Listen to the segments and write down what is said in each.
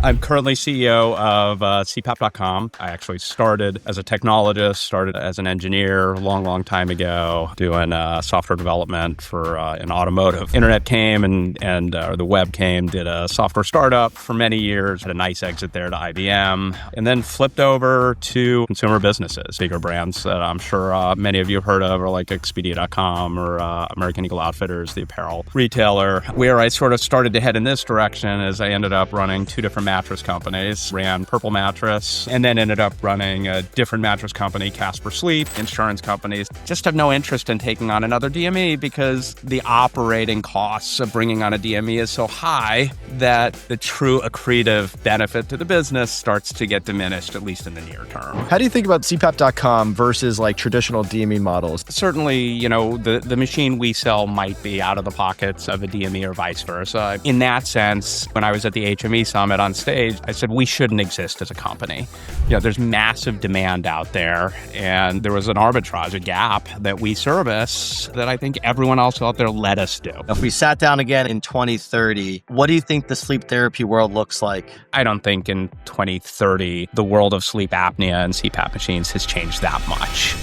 I'm currently CEO of CPAP.com. I actually started as a technologist, started as an engineer a long time ago, doing software development for in automotive. Internet came or the web came, did a software startup for many years, had a nice exit there to IBM, and then flipped over to consumer businesses, bigger brands that I'm sure many of you have heard of, or like Expedia.com or American Eagle Outfitters, the apparel retailer. Where I sort of started to head in this direction is I ended up running two different mattress companies, ran Purple Mattress, and then ended up running a different mattress company, Casper Sleep. Insurance companies just have no interest in taking on another DME because the operating costs of bringing on a DME is so high that the true accretive benefit to the business starts to get diminished, at least in the near term. How do you think about CPAP.com versus like traditional DME models? Certainly, the machine we sell might be out of the pockets of a DME or vice versa. In that sense, when I was at the HME Summit on stage, I said we shouldn't exist as a company. There's massive demand out there, and there was an arbitrage, a gap that we service that I think everyone else out there let us do. If we sat down again in 2030, what do you think the sleep therapy world looks like? I don't think in 2030 the world of sleep apnea and CPAP machines has changed that much.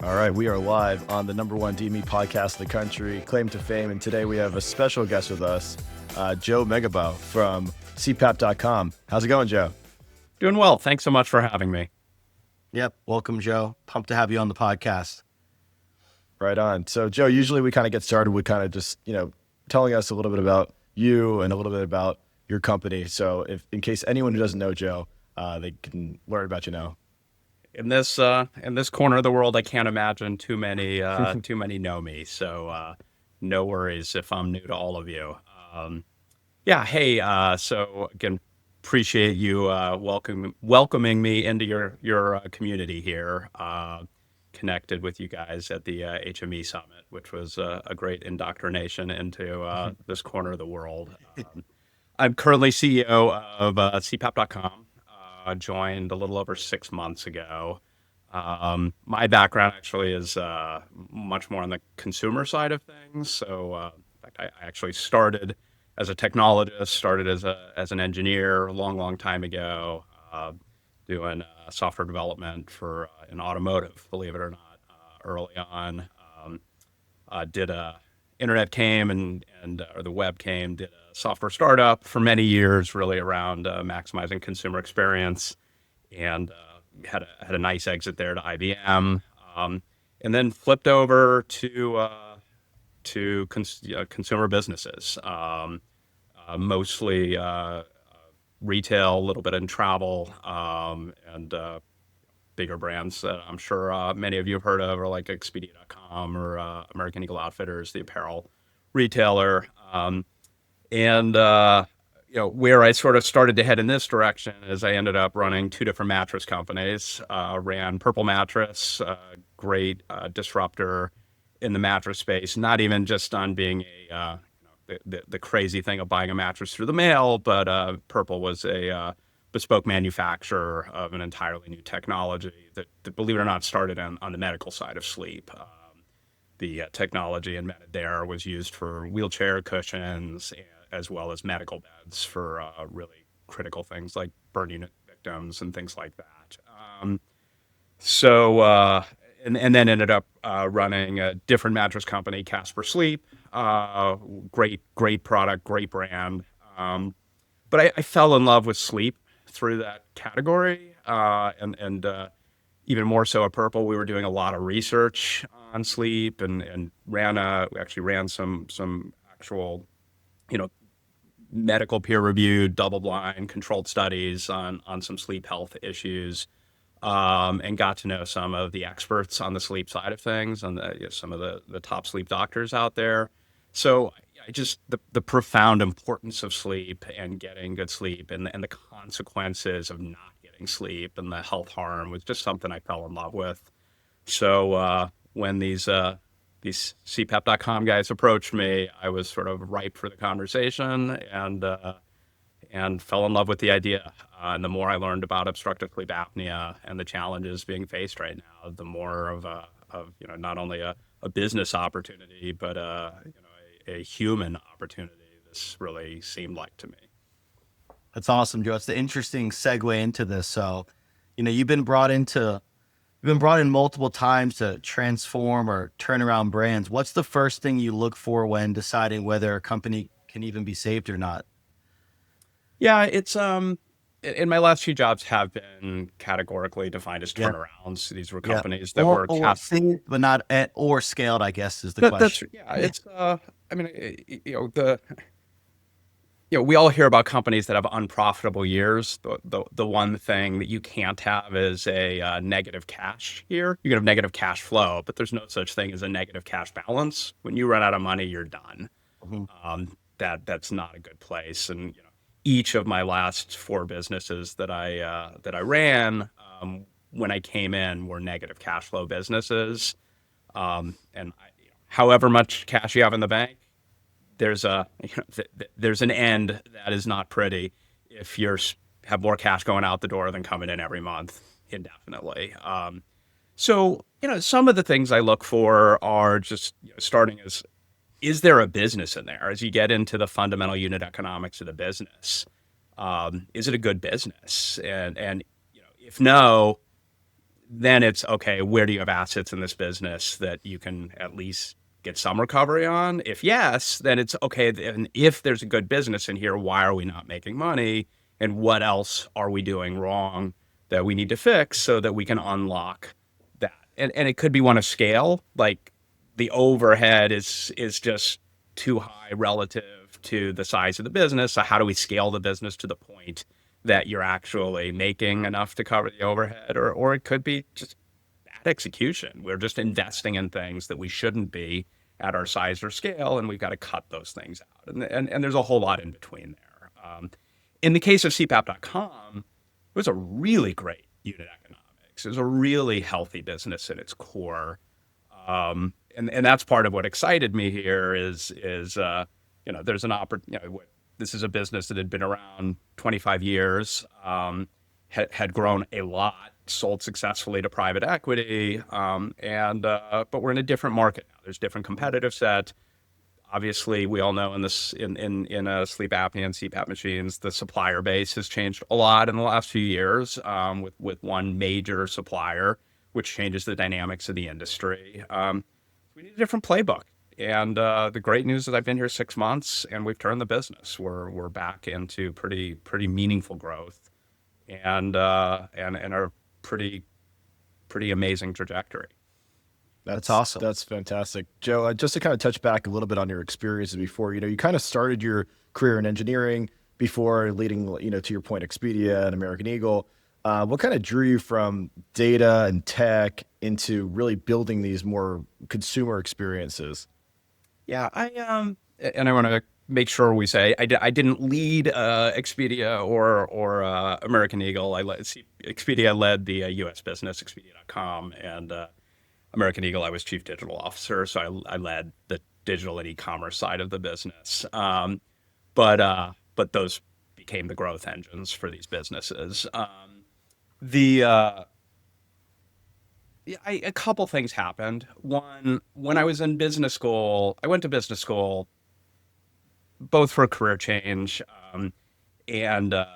All right, we are live on the #1 DME podcast in the country, claim to fame, and today we have a special guest with us, Joe Megibow from CPAP.com. How's it going, Joe? Doing well. Thanks so much for having me. Yep. Welcome, Joe. Pumped to have you on the podcast. Right on. So, Joe, usually we kind of get started with kind of just, telling us a little bit about you and a little bit about your company. So in case anyone who doesn't know Joe, they can learn about you now. In this corner of the world, I can't imagine too many know me. So no worries if I'm new to all of you. So again, appreciate you welcoming me into your community here. Connected with you guys at the HME Summit, which was a great indoctrination into this corner of the world. I'm currently CEO of CPAP.com. Joined a little over 6 months ago. My background actually is much more on the consumer side of things. So in fact, I actually started as a technologist, started as an engineer a long time ago, doing software development for in automotive, believe it or not, early on. Internet came or the web came, did a software startup for many years, really around maximizing consumer experience, and had a nice exit there to IBM, and then flipped over to consumer businesses, mostly retail, a little bit in travel, and bigger brands that I'm sure many of you have heard of, or like Expedia.com or American Eagle Outfitters, the apparel retailer. Where I sort of started to head in this direction is I ended up running two different mattress companies. Ran Purple Mattress, great disruptor in the mattress space, not even just on being the crazy thing of buying a mattress through the mail, but Purple was a bespoke manufacturer of an entirely new technology that believe it or not, started on the medical side of sleep. The technology invented there was used for wheelchair cushions as well as medical beds for really critical things like burn unit victims and things like that. And then ended up running a different mattress company, Casper Sleep. Great product, great brand. But I fell in love with sleep through that category, and even more so at Purple, we were doing a lot of research on sleep and actually ran some actual, medical peer-reviewed, double-blind, controlled studies on some sleep health issues, and got to know some of the experts on the sleep side of things and some of the top sleep doctors out there. So the profound importance of sleep and getting good sleep and the consequences of not getting sleep and the health harm was just something I fell in love with. So when these CPAP.com guys approached me, I was sort of ripe for the conversation and fell in love with the idea. And the more I learned about obstructive sleep apnea and the challenges being faced right now, the more of not only a business opportunity, but a human opportunity this really seemed like to me. That's awesome, Joe. It's the interesting segue into this. So, you've been brought in multiple times to transform or turn around brands. What's the first thing you look for when deciding whether a company can even be saved or not? Yeah, it's in my last few jobs have been categorically defined as Yeah. turnarounds. These were Yeah. companies that were Or saved, but not or scaled, I guess is the that's question. yeah, it's I mean, we all hear about companies that have unprofitable years. The one thing that you can't have is a negative cash year. You can have negative cash flow, but there's no such thing as a negative cash balance. When you run out of money, you're done. Mhm. That's not a good place. And each of my last four businesses that I ran when I came in were negative cash flow businesses. However much cash you have in the bank, there's there's an end that is not pretty if you have more cash going out the door than coming in every month indefinitely. So some of the things I look for are just starting as, is there a business in there? As you get into the fundamental unit economics of the business, is it a good business? And if no, then it's okay. Where do you have assets in this business that you can at least get some recovery on? If yes, then it's okay. And if there's a good business in here, why are we not making money? And what else are we doing wrong that we need to fix so that we can unlock that? And it could be one of scale, like the overhead is just too high relative to the size of the business. So how do we scale the business to the point that you're actually making enough to cover the overhead? Or it could be just bad execution. We're just investing in things that we shouldn't be at our size or scale, and we've got to cut those things out. And there's a whole lot in between there. In the case of CPAP.com, it was a really great unit economics. It was a really healthy business at its core. And that's part of what excited me here is there's an opportunity. This is a business that had been around 25 years, had grown a lot, sold successfully to private equity, but we're in a different market now. There's different competitive set. Obviously, we all know in sleep apnea and CPAP machines, the supplier base has changed a lot in the last few years, with one major supplier, which changes the dynamics of the industry. We need a different playbook. And the great news is I've been here 6 months and we've turned the business. We're back into pretty meaningful growth, and a pretty amazing trajectory. That's awesome. That's fantastic. Joe, just to kind of touch back a little bit on your experiences before, you kind of started your career in engineering before leading, to your point, Expedia and American Eagle. What kind of drew you from data and tech into really building these more consumer experiences? Yeah, I want to make sure we say I didn't lead Expedia or American Eagle. Expedia led the U.S. business, Expedia.com, and American Eagle, I was chief digital officer, so I led the digital and e-commerce side of the business. But those became the growth engines for these businesses. A couple things happened. One, when I was in business school, I went to business school both for a career change and to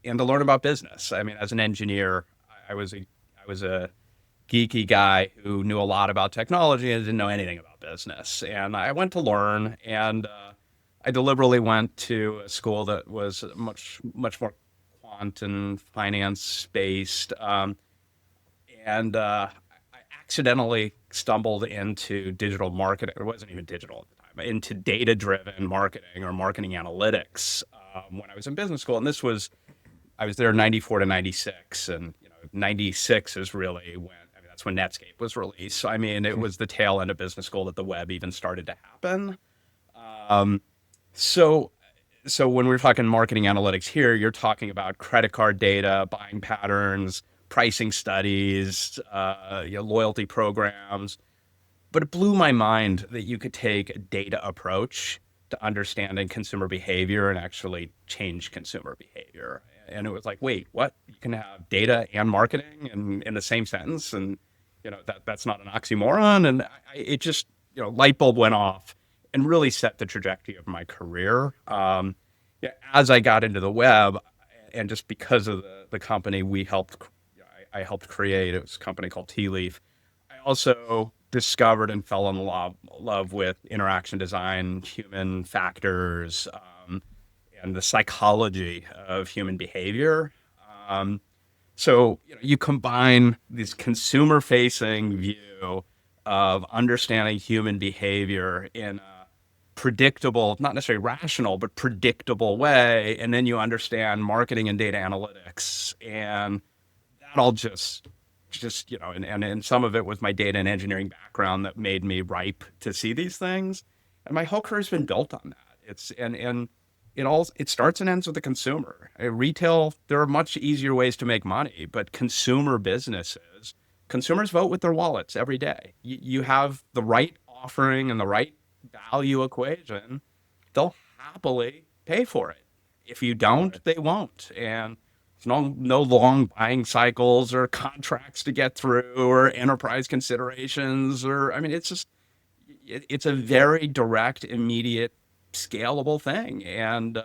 learn about business. I mean, as an engineer, I was a geeky guy who knew a lot about technology and didn't know anything about business. And I went to learn, and I deliberately went to a school that was much more quant and finance based. And I accidentally stumbled into digital marketing. It wasn't even digital at the time, into data-driven marketing or marketing analytics when I was in business school. And I was there 94 to 96. And 96 is really that's when Netscape was released. So, I mean, it was the tail end of business school that the web even started to happen. So when we're talking marketing analytics here, you're talking about credit card data, buying patterns, pricing studies, loyalty programs. But it blew my mind that you could take a data approach to understanding consumer behavior and actually change consumer behavior. And it was like, wait, what? You can have data and marketing in the same sentence, and that's not an oxymoron. And it just light bulb went off, and really set the trajectory of my career. Yeah, as I got into the web, and just because of the company I helped create, it was a company called Tea Leaf. I also discovered and fell in love with interaction design, human factors, and the psychology of human behavior. Um, so you combine this consumer-facing view of understanding human behavior in a predictable, not necessarily rational, but predictable way, and then you understand marketing and data analytics, and that all just and some of it was my data and engineering background that made me ripe to see these things, and my whole career's been built on that. It starts and ends with the consumer. Retail, there are much easier ways to make money, but consumers vote with their wallets every day. You have the right offering and the right value equation, they'll happily pay for it. If you don't, they won't. And there's no long buying cycles or contracts to get through or enterprise considerations it's a very direct, immediate, scalable thing. And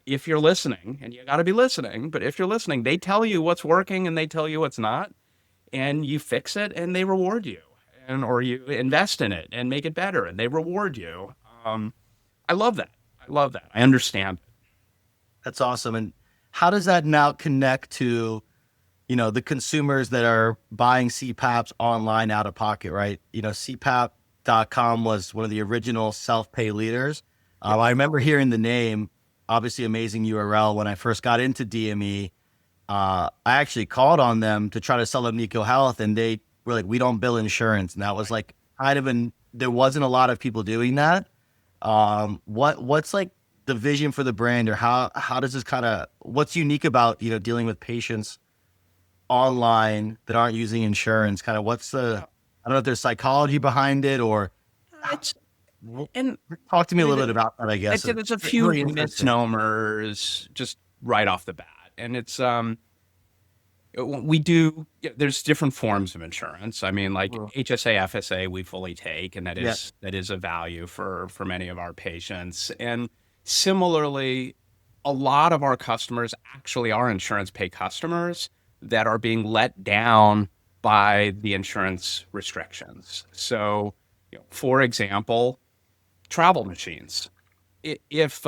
if you're listening, and you got to be listening, but if you're listening, they tell you what's working and they tell you what's not, and you fix it and they reward you, and or you invest in it and make it better and they reward you. I love that. I love that. I understand. That's awesome. And how does that now connect to, the consumers that are buying CPAPs online out of pocket, right? CPAP.com was one of the original self-pay leaders. I remember hearing the name, obviously amazing URL when I first got into DME. I actually called on them to try to sell them Nico Health, and they were like, we don't bill insurance. And that was like there wasn't a lot of people doing that. What's like the vision for the brand, or how does this what's unique about, dealing with patients online that aren't using insurance? I don't know if there's psychology behind it, or It's and talk to me a little bit about that, I guess. There's a few really interesting. misnomers just right off the bat, and we do. There's different forms of insurance. I mean, like HSA, FSA, we fully take, and that is a value for many of our patients. And similarly, a lot of our customers actually are insurance pay customers that are being let down by the insurance restrictions. So, for example, travel machines. If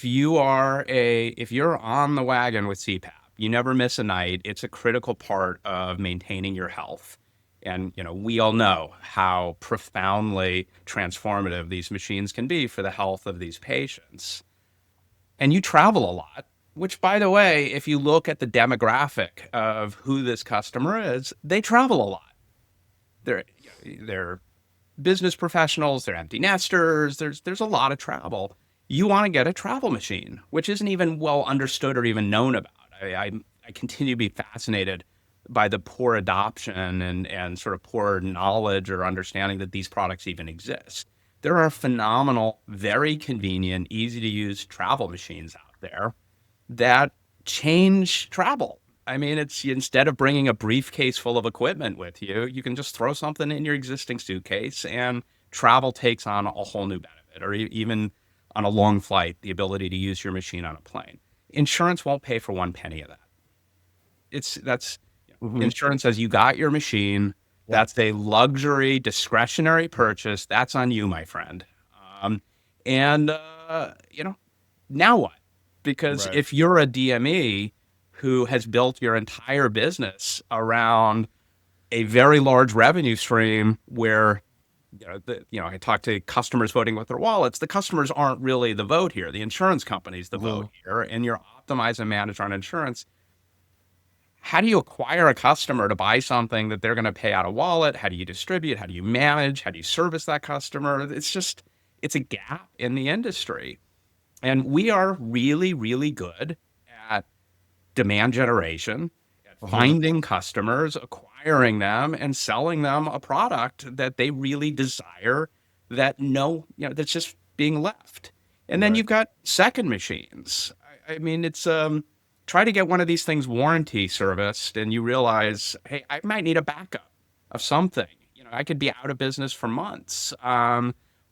you're on the wagon with CPAP, you never miss a night. It's a critical part of maintaining your health. And, we all know how profoundly transformative these machines can be for the health of these patients. And you travel a lot, which, by the way, if you look at the demographic of who this customer is, they travel a lot. They're business professionals, they're empty nesters, there's a lot of travel. You want to get a travel machine, which isn't even well understood or even known about. I continue to be fascinated by the poor adoption and sort of poor knowledge or understanding that these products even exist. There are phenomenal, very convenient, easy to use travel machines out there that change travel. I mean, it's instead of bringing a briefcase full of equipment with you, you can just throw something in your existing suitcase and travel takes on a whole new benefit, or even on a long flight, the ability to use your machine on a plane. Insurance won't pay for one penny of that. Insurance says you got your machine. That's a luxury discretionary purchase. That's on you, my friend. Now what? Because if you're a DME who has built your entire business around a very large revenue stream where, I talk to customers voting with their wallets. The customers aren't really the vote here. The insurance company's the vote here, and you're optimized and managed on insurance. How do you acquire a customer to buy something that they're going to pay out of wallet? How do you distribute? How do you manage? How do you service that customer? It's a gap in the industry. And we are really, really good at demand generation, at finding customers, acquiring them, and selling them a product that they really desire that's just being left. And then you've got second machines. I mean, it's try to get one of these things warranty serviced, and you realize, hey, I might need a backup of something. I could be out of business for months.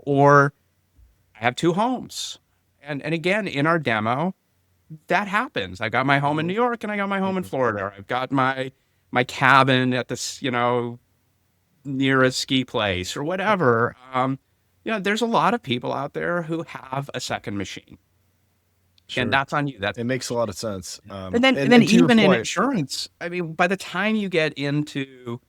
Or I have two homes. And again, in our demo, that happens. I got my home in New York and I got my home in Florida. I've got my cabin at this, near a ski place or whatever. There's a lot of people out there who have a second machine, and Sure. that's on you. That's It makes a lot of sense. and then And to your even in point, insurance, I mean, by the time you get into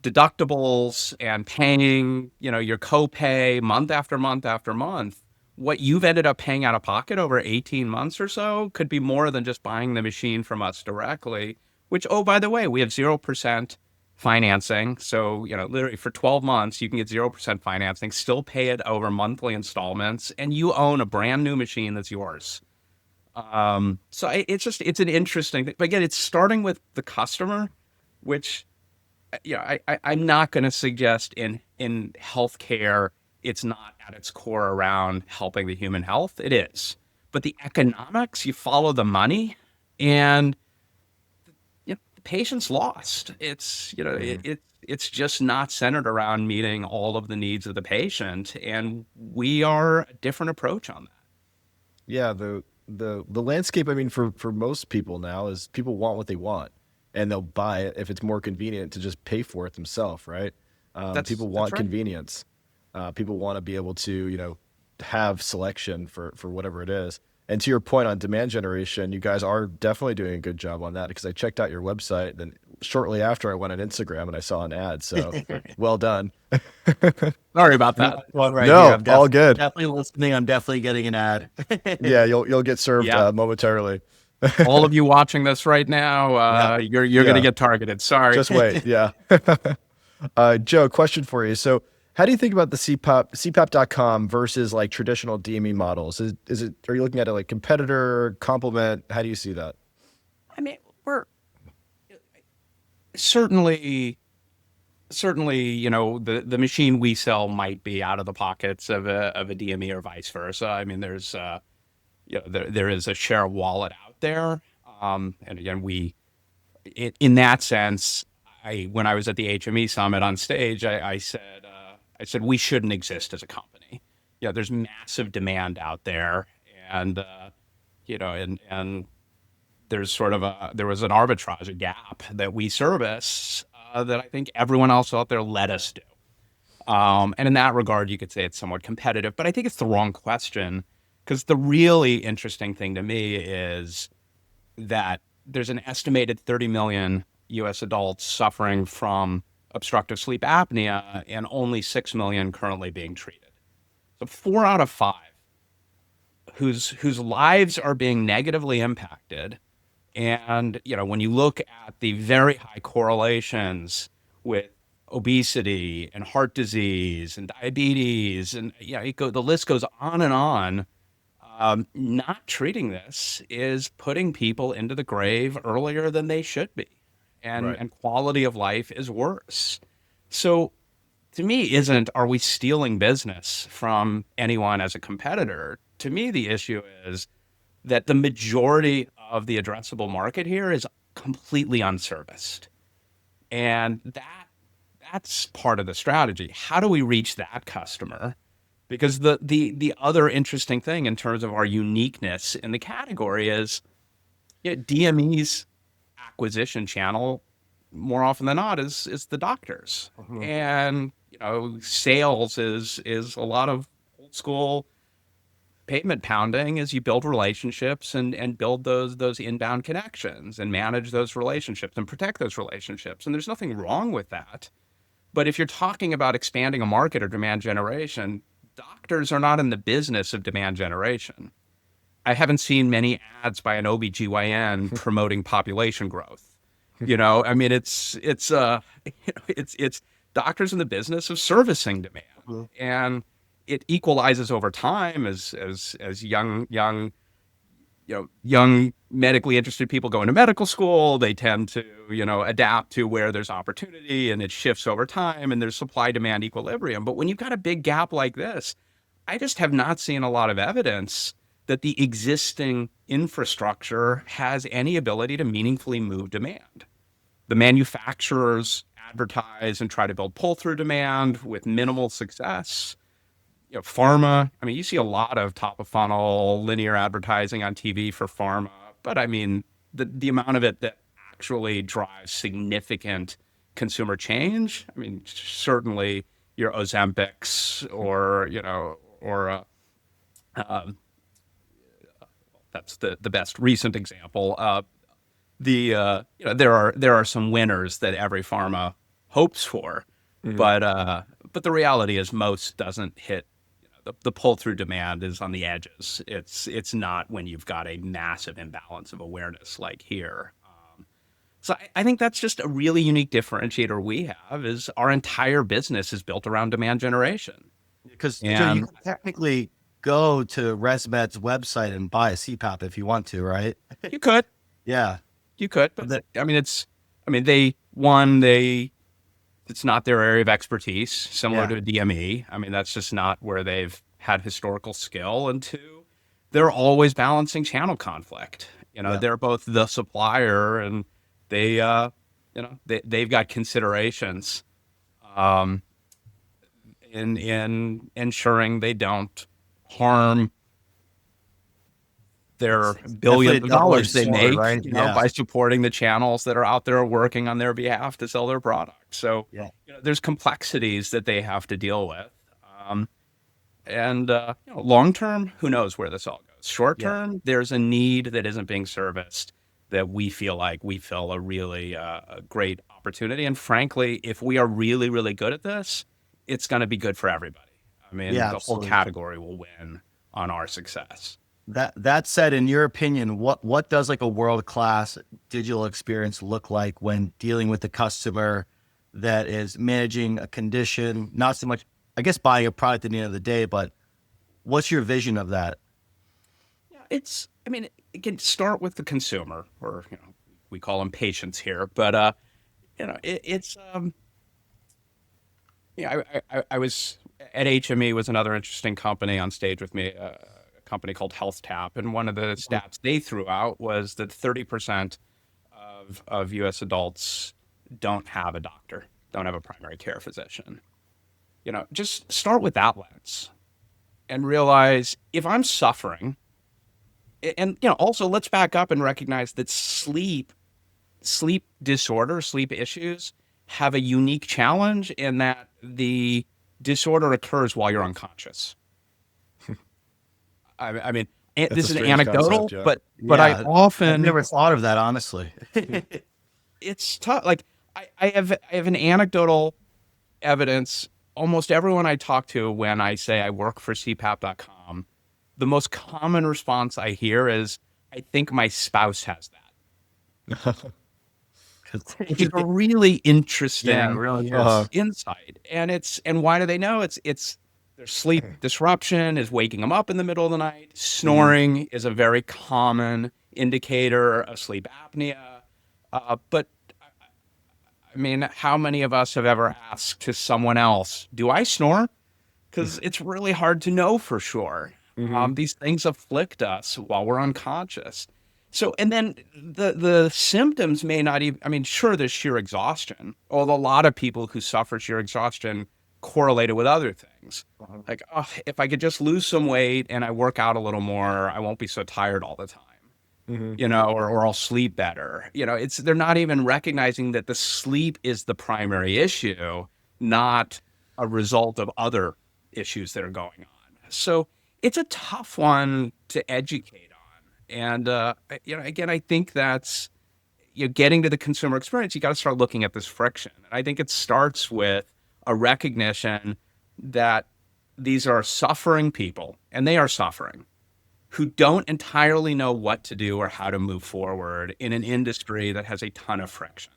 deductibles and paying, your copay month after month after month, what you've ended up paying out of pocket over 18 months or so could be more than just buying the machine from us directly, which, oh, by the way, we have 0% financing. So, literally for 12 months, you can get 0% financing, still pay it over monthly installments, and you own a brand new machine that's yours. So it's an interesting thing. But again, it's starting with the customer, which I'm not going to suggest in healthcare it's not at its core around helping the human health. It is, but the economics, you follow the money, and the patient's lost. It's just not centered around meeting all of the needs of the patient, and we are a different approach on that. yeah, the landscape, I mean, for most people now is people want what they want, and they'll buy it if it's more convenient to just pay for it themselves, right? That's People that's want right. convenience. People want to be able to, have selection for whatever it is. And to your point on demand generation, you guys are definitely doing a good job on that, because I checked out your website. Then shortly after, I went on Instagram and I saw an ad. So well done. Sorry about You that. got one right here. No, I'm all good. definitely listening. I'm definitely getting an ad. Yeah, you'll get served Yeah. momentarily. All of you watching this right now, Yeah. you're going to Yeah, get targeted. Sorry. just wait. Yeah. Joe, question for you. So, how do you think about the CPAP.com versus like traditional DME models? Are you looking at it like competitor, complement? How do you see that? I mean, we're certainly, the machine we sell might be out of the pockets of a DME or vice versa. I mean, there's there is a share of wallet out there. And again, in that sense, when I was at the HME summit on stage, I said we shouldn't exist as a company. There's massive demand out there, and and there was an arbitrage, a gap that we service that I think everyone else out there let us do. And in that regard, you could say it's somewhat competitive, but I think it's the wrong question, because the really interesting thing to me is that there's an estimated 30 million US adults suffering from obstructive sleep apnea and only 6 million currently being treated. So 4 out of 5 whose lives are being negatively impacted. And when you look at the very high correlations with obesity and heart disease and diabetes, and the list goes on and on. Not treating this is putting people into the grave earlier than they should be, and Right. and quality of life is worse. So to me, isn't are we stealing business from anyone as a competitor? To me, the issue is that the majority of the addressable market here is completely unserviced. And that's part of the strategy. How do we reach that customer? Because the other interesting thing in terms of our uniqueness in the category is, DME's acquisition channel more often than not is the doctors. Mhm. And sales is a lot of old school pavement pounding as you build relationships and build those inbound connections and manage those relationships and protect those relationships. And there's nothing wrong with that. But if you're talking about expanding a market or demand generation, doctors are not in the business of demand generation. I haven't seen many ads by an OBGYN promoting population growth. I mean, it's doctors in the business of servicing demand, and it equalizes over time as young medically interested people go into medical school. They tend to adapt to where there's opportunity, and it shifts over time, and there's supply demand equilibrium. But when you've got a big gap like this, I just have not seen a lot of evidence that the existing infrastructure has any ability to meaningfully move demand. The manufacturers advertise and try to build pull-through demand with minimal success. pharma. I mean, you see a lot of top of funnel linear advertising on TV for pharma, but I mean, the amount of it that actually drives significant consumer change. I mean, certainly your Ozempics or um, that's the best recent example. There are some winners that every pharma hopes for, but the reality is most doesn't hit. The pull through demand is on the edges. It's not when you've got a massive imbalance of awareness like here. So I think that's just a really unique differentiator we have is our entire business is built around demand generation. Because Joe, you And can technically go to ResMed's website and buy a CPAP if you want to, right? you could, Yeah. you could, but That, I mean, it's not their area of expertise, similar yeah. to DME. I mean, that's just not where they've had historical skill. And two, they're always balancing channel conflict. Yeah. They're both the supplier and they've got considerations um, in ensuring they don't harm their It's definitely a billions of double-edged dollars they sword, make, right? Yeah. by supporting the channels that are out there working on their behalf to sell their product. So, Yeah. there's complexities that they have to deal with. Um, and long term, who knows where this all goes? Short Yeah. term, there's a need that isn't being serviced that we feel like we fill a really a great opportunity. And frankly, if we are really, really good at this, it's going to be good for everybody. I mean, Yeah, the whole absolutely. category will win on our success. That said, in your opinion, what does like a world-class digital experience look like when dealing with the customer that is managing a condition, not so much, I guess, buying a product at the end of the day, but what's your vision of that? Yeah, I mean, it can start with the consumer, or we call them patients here, but it's I was at HME was another interesting company on stage with me, a company called Health Tap, and one of the stats they threw out was that 30% of U.S. adults don't have a doctor, don't have a primary care physician. Just start with that lens and realize if I'm suffering, and also let's back up and recognize that sleep disorder, sleep issues have a unique challenge in that the disorder occurs while you're unconscious. I mean, That's a this is strange concept, anecdotal, yeah. but I Yeah, I've often never thought of that, honestly. it's tough. Like I have an anecdotal evidence. Almost everyone I talk to when I say I work for CPAP.com, the most common response I hear is, "I think my spouse has that," which is a really Yeah, it interesting really Uh-huh. is. insight. And why do they know? It's their sleep disruption is waking them up in the middle of the night. Mhm. Snoring is a very common indicator of sleep apnea. But I mean, how many of us have ever asked to someone else, "Do I snore?" Because it's really hard to know for sure. Hmm. These things afflict us while we're unconscious. So, and then the symptoms may not even. I mean, sure, there's sheer exhaustion. Although a lot of people who suffer sheer exhaustion correlate it with other things, like, oh, if I could just lose some weight and I work out a little more, I won't be so tired all the time. Hmm. Or I'll sleep better. They're not even recognizing that the sleep is the primary issue, not a result of other issues that are going on. So it's a tough one to educate on. And, again, I think that's, getting to the consumer experience, you got to start looking at this friction. And I think it starts with a recognition that these are suffering people, and they are suffering, who don't entirely know what to do or how to move forward in an industry that has a ton of friction.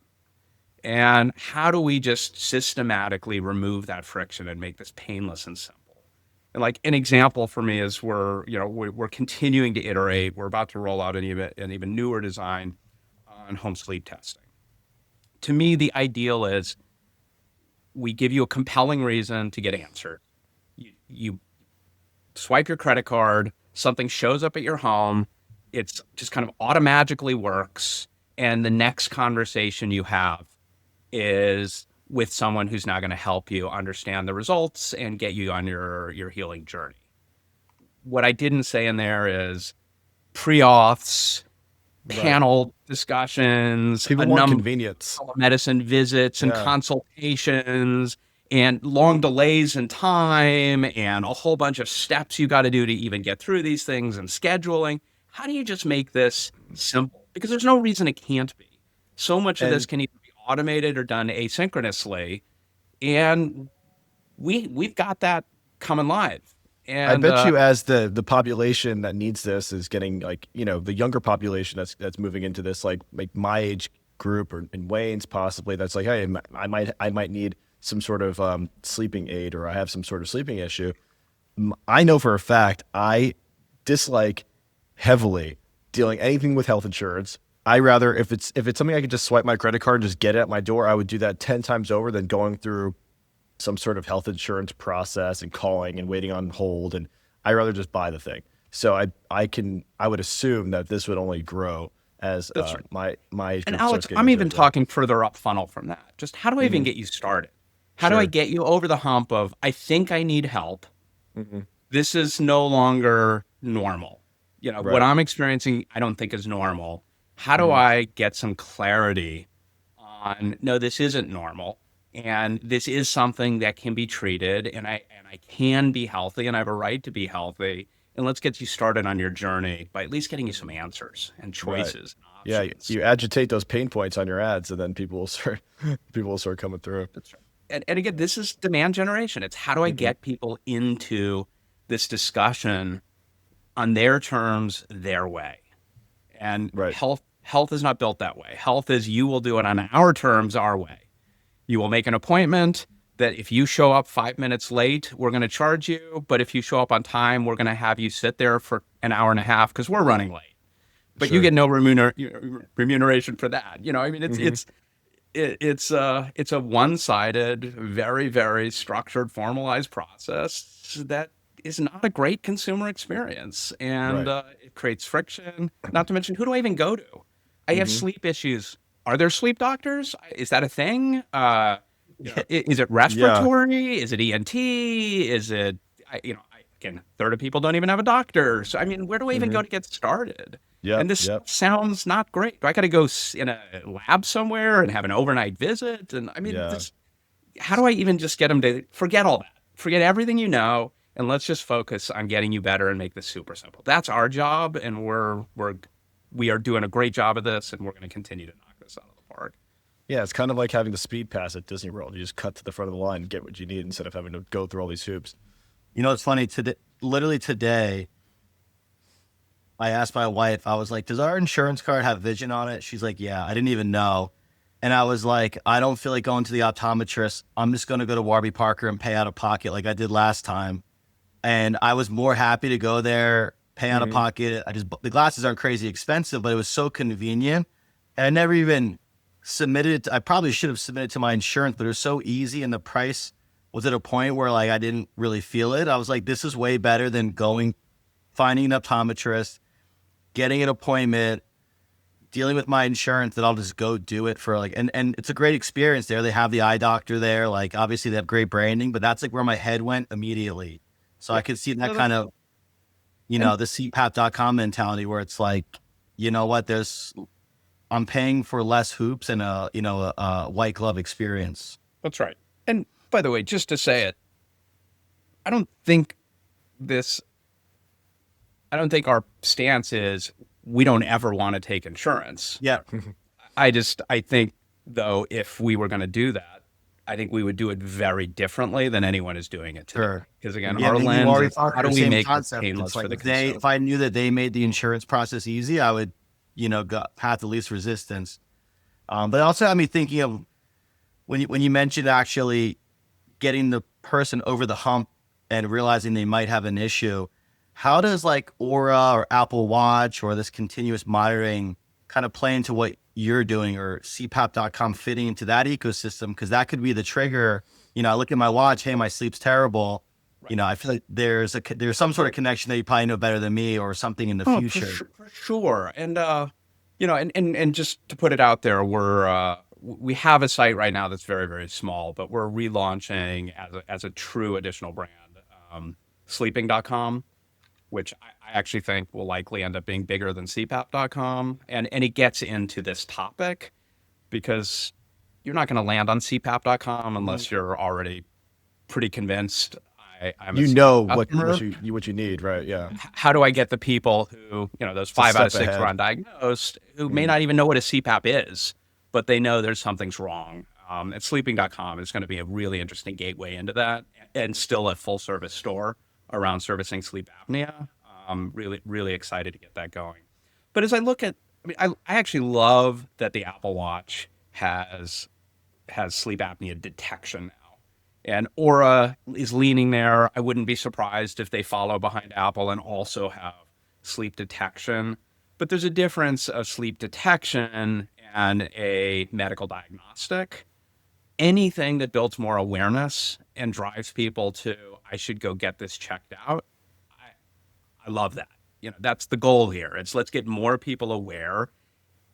And how do we just systematically remove that friction and make this painless and simple? And like an example for me is we're continuing to iterate. We're about to roll out an even newer design on home sleep testing. To me, the ideal is we give you a compelling reason to get answered. You swipe your credit card, something shows up at your home, it's just kind of automatically works, and the next conversation you have is with someone who's now going to help you understand the results and get you on your healing journey. What I didn't say in there is pre-auths, Right. panel discussions, People a want number convenience. of medicine visits and Yeah. consultations and long delays in time and a whole bunch of steps you got to do to even get through these things and scheduling. How do you just make this simple? Because there's no reason it can't be. So much of this And can either be automated or done asynchronously, and we've got that coming live. I And bet you as the population that needs this is getting like, the younger population that's moving into this, like my age group or in Wayne's possibly, that's like, hey, I might need some sort of sleeping aid, or I have some sort of sleeping issue. I know for a fact I dislike heavily dealing anything with health insurance. I rather, if it's something I could just swipe my credit card and just get it at my door, I would do that 10 times over than going through some sort of health insurance process and calling and waiting on hold. And I rather just buy the thing. So I would assume that this would only grow as that's right. my age And group starts Alex, getting I'm into even it. Yeah. talking further up funnel from that. Just how do I even Hmm. get you started? How do I Sure. get you over the hump of, I think I need help. Hmm. This is no longer normal. What Right. I'm experiencing, I don't think is normal. How do Hmm. I get some clarity on, no, this isn't normal. And this is something that can be treated, and I can be healthy, and I have a right to be healthy. And let's get you started on your journey by at least getting you some answers and Right. choices and Yeah. options. You agitate those pain points on your ads, and then people will start people will start coming through. That's right. And again, this is demand generation. It's how do I Hmm. get people into this discussion on their terms, their way. And Right. health is not built that way. Health is you will do it on our terms, our way. You will make an appointment that if you show up 5 minutes late, we're going to charge you. But if you show up on time, we're going to have you sit there for an hour and a half because we're running late. But you Sure. get no remuneration for that. I mean, Hmm. it's a one-sided, very, very structured, formalized process that is not a great consumer experience, and Right. it creates friction. Not to mention, who do I even go to? I have Hmm. sleep issues. Are there sleep doctors? Is that a thing? Yeah. Is it Yeah. respiratory? Is it ENT? Is it, again, a third of people don't even have a doctor. So, I mean, where do I even Hmm. go to get started? Yep. And this Yep. sounds not great. Do I got to go in a lab somewhere and have an overnight visit? And I mean, Yeah. how do I even just get them to forget all that? Forget everything and let's just focus on getting you better and make this super simple. That's our job, and we are doing a great job of this, and we're going to continue to knock this out of the park. Yeah, it's kind of like having the speed pass at Disney World. You just cut to the front of the line and get what you need instead of having to go through all these hoops. It's funny today. Literally today, I asked my wife. I was like, "Does our insurance card have vision on it?" She's like, "Yeah." I didn't even know, and I was like, "I don't feel like going to the optometrist. I'm just going to go to Warby Parker and pay out of pocket like I did last time." And I was more happy to go there, pay out of Hmm. pocket. The glasses aren't crazy expensive, but it was so convenient. And I never even submitted. I probably should have submitted to my insurance, but it was so easy, and the price was at a point where like I didn't really feel it. I was like, this is way better than finding an optometrist, getting an appointment, dealing with my insurance, that I'll just go do it for and it's a great experience there. They have the eye doctor there. Like obviously they have great branding, but that's like where my head went immediately. So I Yeah. could see that No, kind of, and the CPAP.com mentality where it's like, you know what, I'm paying for less hoops and a white glove experience. that's right. And by the way, just to say it, I don't think this I don't think our stance is we don't ever want to take insurance. Yeah. I think though, if we were going to do that, I think we would do it very differently than anyone is doing it today. Sure. Because again, Yeah, our maybe lens Warby is how Parker, do we same make this concept. painless It's for like the consumer? if I knew that they made the insurance process easy, I would, go path the least resistance. But also had me thinking of when you mentioned actually getting the person over the hump and realizing they might have an issue. How does like Aura or Apple Watch or this continuous monitoring kind of play into what you're doing, or CPAP.com fitting into that ecosystem? Because that could be the trigger. I look at my watch, hey, my sleep's terrible. Right. I feel like there's some sort of connection that you probably know better than me, or something in the Oh, future. for sure. And and just to put it out there, we have a site right now that's very, very small, but we're relaunching as a true additional brand, sleeping.com, which I actually think will likely end up being bigger than CPAP.com. And it gets into this topic because you're not going to land on CPAP.com unless you're already pretty convinced I'm a You CPAP know customer. what you need, right? Yeah. How do I get the people who, those It's a 5 out step of 6 who are ahead. undiagnosed, who may not even know what a CPAP is, but they know something's wrong? And sleeping.com is going to be a really interesting gateway into that, and still a full service store around servicing sleep apnea. Really, really excited to get that going. But as I look at, I actually love that the Apple Watch has sleep apnea detection now. And Aura is leaning there. I wouldn't be surprised if they follow behind Apple and also have sleep detection. But there's a difference of sleep detection and a medical diagnostic. Anything that builds more awareness and drives people to, I should go get this checked out, I love that. That's the goal here. It's let's get more people aware.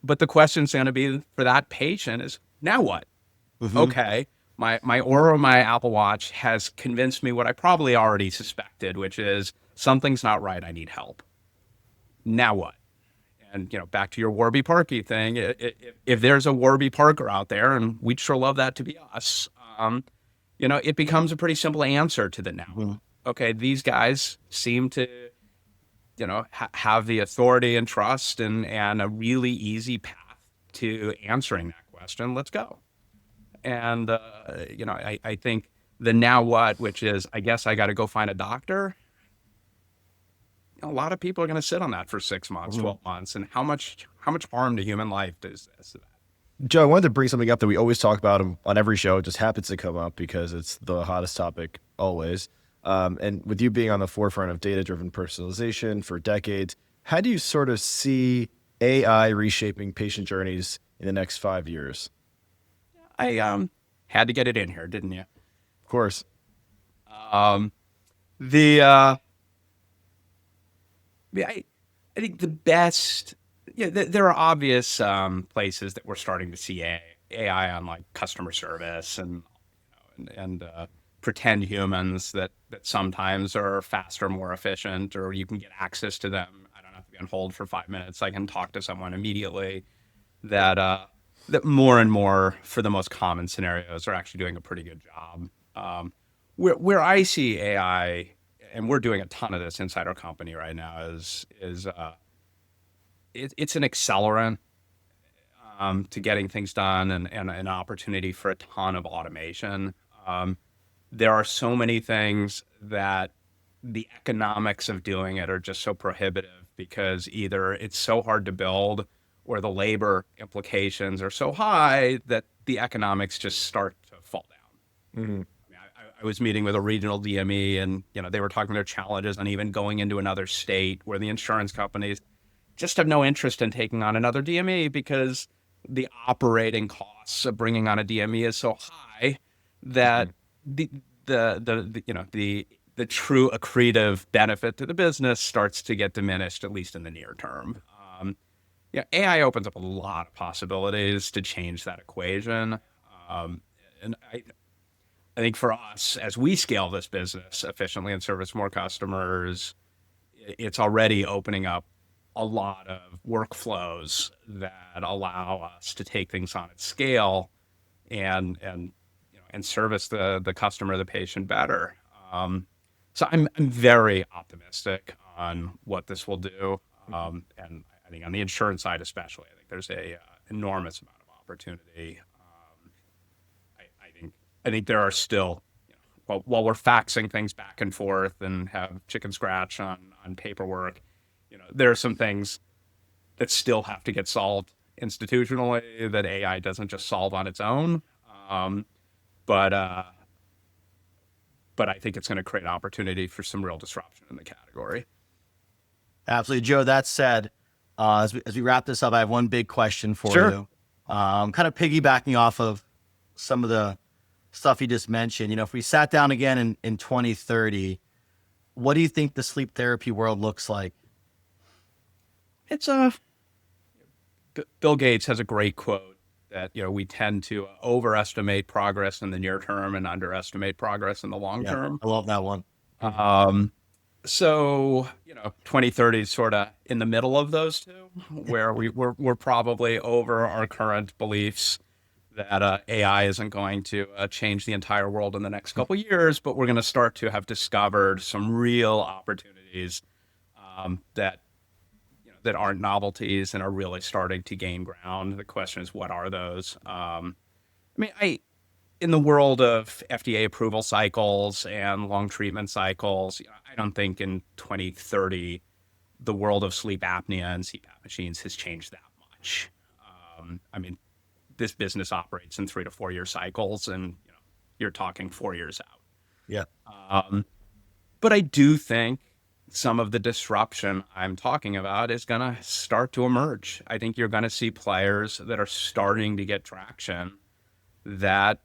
But the question's going to be for that patient is, now what? Okay, my Aura, my Apple Watch has convinced me what I probably already suspected, which is something's not right. I need help. Now what? And back to your Warby Parker thing. If there's a Warby Parker out there, and we'd sure love that to be us, it becomes a pretty simple answer to the now. Okay, these guys seem to, have the authority and trust and a really easy path to answering that question. Let's go. And, I think the now what, which is, I guess I got to go find a doctor. A lot of people are going to sit on that for 6 months, 12 months. And how much harm to human life does that? Joe, I wanted to bring something up that we always talk about on every show. It just happens to come up because it's the hottest topic always. And with you being on the forefront of data-driven personalization for decades, how do you sort of see AI reshaping patient journeys in the next 5 years? I had to get it in here, didn't you? Of course. I think the best, there are obvious places that we're starting to see AI on, like customer service and pretend humans that sometimes are faster, more efficient, or you can get access to them. I don't have to be on hold for 5 minutes. I can talk to someone immediately. That more and more, for the most common scenarios, are actually doing a pretty good job. Where I see AI, and we're doing a ton of this inside our company right now, is it's an accelerant to getting things done and an opportunity for a ton of automation. There are so many things that the economics of doing it are just so prohibitive because either it's so hard to build or the labor implications are so high that the economics just start to fall down. I was meeting with a regional DME and, they were talking their challenges on even going into another state where the insurance companies just have no interest in taking on another DME because the operating costs of bringing on a DME is so high that the true accretive benefit to the business starts to get diminished, at least in the near term. AI opens up a lot of possibilities to change that equation. And I think for us, as we scale this business efficiently and service more customers, it's already opening up a lot of workflows that allow us to take things on at scale and service the customer, the patient better. So I'm very optimistic on what this will do, and I think on the insurance side especially, I think there's a enormous amount of opportunity. I think there are still, while we're faxing things back and forth and have chicken scratch on paperwork, there are some things that still have to get solved institutionally that AI doesn't just solve on its own. But I think it's going to create opportunity for some real disruption in the category. Absolutely. Joe, that said, as we wrap this up, I have one big question for you. Kind of piggybacking off of some of the stuff you just mentioned. If we sat down again in 2030, what do you think the sleep therapy world looks like? It's Bill Gates has a great quote that, we tend to overestimate progress in the near term and underestimate progress in the long term. I love that one. So, 2030 is sort of in the middle of those two, where we're probably over our current beliefs that AI isn't going to change the entire world in the next couple of years, but we're going to start to have discovered some real opportunities that aren't novelties and are really starting to gain ground. The question is, what are those? In the world of FDA approval cycles and long treatment cycles, I don't think in 2030 the world of sleep apnea and CPAP machines has changed that much. This business operates in 3 to 4 year cycles, and you're talking 4 years out. Yeah. But I do think some of the disruption I'm talking about is going to start to emerge. I think you're going to see players that are starting to get traction that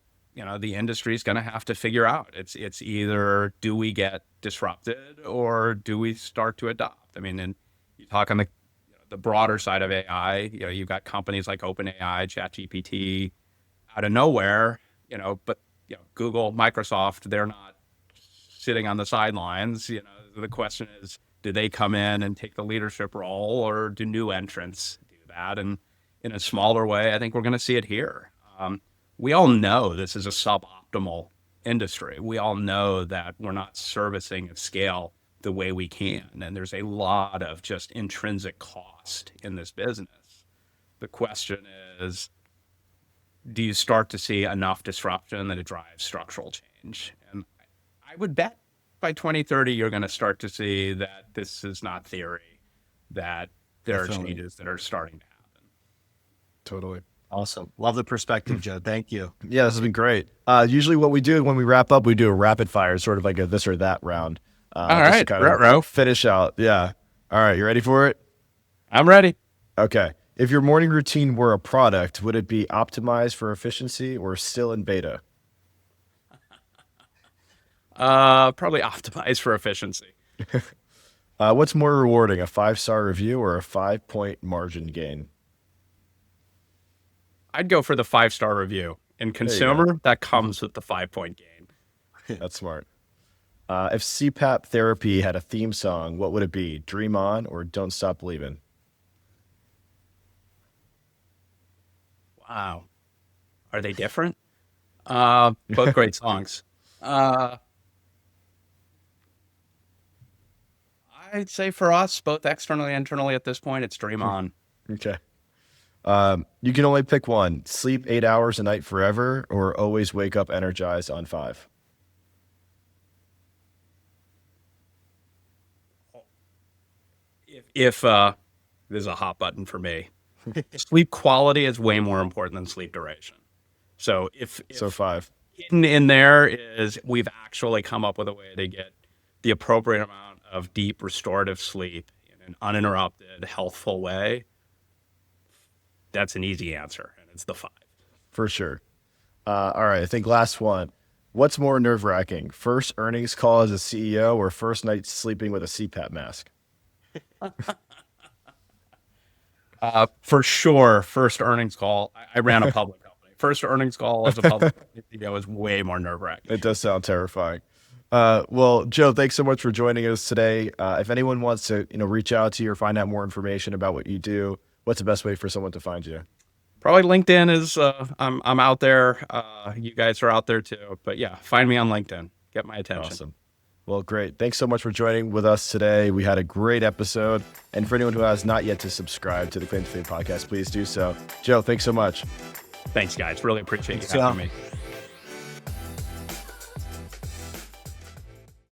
the industry is going to have to figure out. It's either do we get disrupted or do we start to adopt? And you talk on the broader side of AI, you've got companies like OpenAI, ChatGPT out of nowhere, but Google, Microsoft, they're not sitting on the sidelines. The question is, do they come in and take the leadership role, or do new entrants do that? And in a smaller way, I think we're going to see it here. We all know this is a suboptimal industry. We all know that we're not servicing at scale the way we can. And there's a lot of just intrinsic cost in this business. The question is, do you start to see enough disruption that it drives structural change? And I would bet by 2030, you're going to start to see that this is not theory, that there are changes that are starting to happen. Totally. Awesome. Love the perspective, Joe. Thank you. Yeah, this has been great. Usually what we do when we wrap up, we do a rapid fire, sort of like a this or that round. All right. Finish out. Yeah. All right. You ready for it? I'm ready. Okay. If your morning routine were a product, would it be optimized for efficiency or still in beta? Probably optimized for efficiency. What's more rewarding, a 5-star review or a 5-point margin gain? I'd go for the 5-star review. In consumer, that comes with the 5-point gain. That's smart. If CPAP therapy had a theme song, what would it be? Dream On or Don't Stop Believing? Wow. Are they different? Both great songs. I'd say for us, both externally and internally at this point, it's Dream On. Okay. You can only pick one. Sleep 8 hours a night forever or always wake up energized on 5? If there's a hot button for me, sleep quality is way more important than sleep duration. So if 5. Hidden in there is we've actually come up with a way to get the appropriate amount of deep restorative sleep in an uninterrupted, healthful way, that's an easy answer, and it's the 5. For sure. All right, I think last one. What's more nerve-wracking, first earnings call as a CEO or first night sleeping with a CPAP mask? For sure, first earnings call. I ran a public company. First earnings call as a public company CEO is way more nerve-wracking. It does sound terrifying. Well, Joe, thanks so much for joining us today. If anyone wants to, reach out to you or find out more information about what you do, what's the best way for someone to find you? Probably LinkedIn is, I'm out there. You guys are out there too. But yeah, find me on LinkedIn. Get my attention. Awesome. Well, great. Thanks so much for joining with us today. We had a great episode. And for anyone who has not yet to subscribe to the Claim to Fame podcast, please do so. Joe, thanks so much. Thanks, guys. Really appreciate you having me.